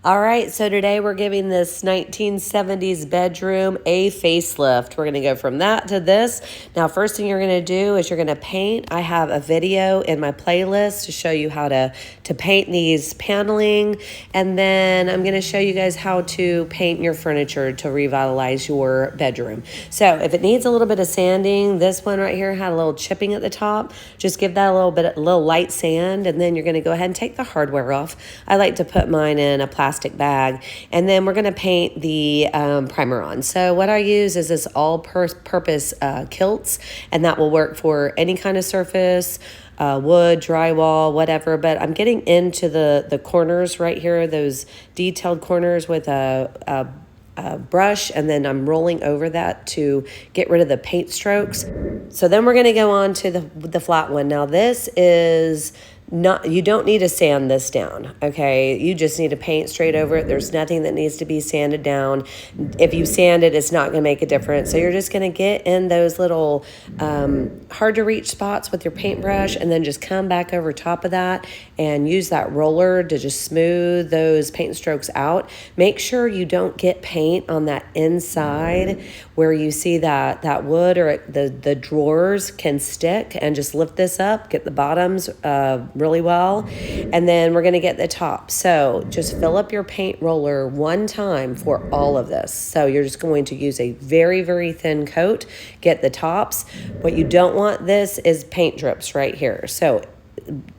All right, so today we're giving this 1970s bedroom a facelift. We're going to go from that to this. Now, first thing you're going to do is you're going to paint. I have a video in my playlist to show you how to paint these paneling, and then I'm going to show you guys how to paint your furniture to revitalize your bedroom. So if it needs a little bit of sanding, this one right here had a little chipping at the top. Just give that a little light sand, and then you're going to go ahead and take the hardware off. I like to put mine in a plastic bag, and then we're going to paint the primer on. So what I use is this all-purpose quilts, and that will work for any kind of surface, wood, drywall, whatever. But I'm getting into the corners right here, those detailed corners with a brush, and then I'm rolling over that to get rid of the paint strokes. So then we're going to go on to the flat one. Now this is not, you don't need to sand this down, okay? You just need to paint straight over it. There's nothing that needs to be sanded down. If you sand it, it's not going to make a difference. So you're just going to get in those little hard to reach spots with your paintbrush, and then just come back over top of that and use that roller to just smooth those paint strokes out. Make sure you don't get paint on that inside where you see that wood or the drawers can stick, and just lift this up, get the bottoms really well, and then we're going to get the top. So just fill up your paint roller one time for all of this. So you're just going to use a very, very thin coat, get the tops. What you don't want this is paint drips right here. So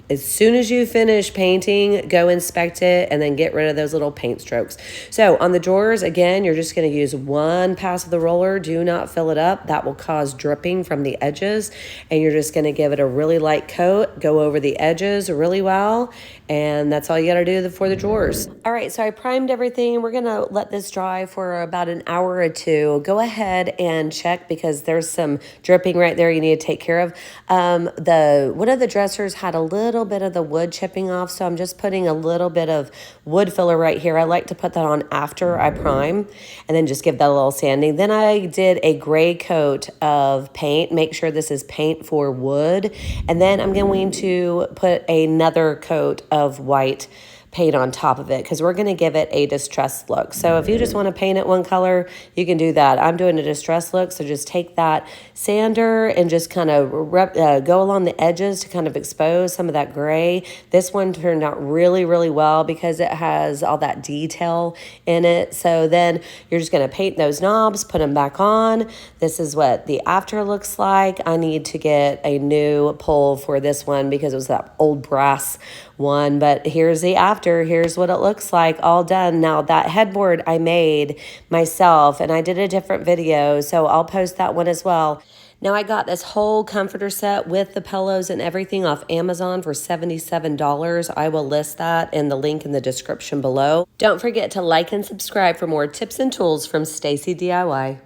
as soon as you finish painting, go inspect it and then get rid of those little paint strokes. So on the drawers, again, you're just going to use one pass of the roller. Do not fill it up. That will cause dripping from the edges. And you're just going to give it a really light coat, go over the edges really well. And that's all you got to do for the drawers. All right, so I primed everything. We're going to let this dry for about an hour or two. Go ahead and check, because there's some dripping right there you need to take care of. One of the dressers had a little bit of the wood chipping off, so I'm just putting a little bit of wood filler right here. I like to put that on after I prime, and then just give that a little sanding. Then I did a gray coat of paint. Make sure this is paint for wood. And then I'm going to put another coat of white paint on top of it, because we're going to give it a distressed look. So if you just want to paint it one color, you can do that. I'm doing a distressed look, so just take that sander and just kind of go along the edges to kind of expose some of that gray. This one turned out really, really well because it has all that detail in it. So then you're just going to paint those knobs, put them back on. This is what the after looks like. I need to get a new pole for this one because it was that old brass one, but here's the after. Here's what it looks like all done. Now that headboard I made myself, and I did a different video, so I'll post that one as well. Now I got this whole comforter set with the pillows and everything off Amazon for $77. I will list that in the link in the description below. Don't forget to like and subscribe for more tips and tools from Stacy DIY.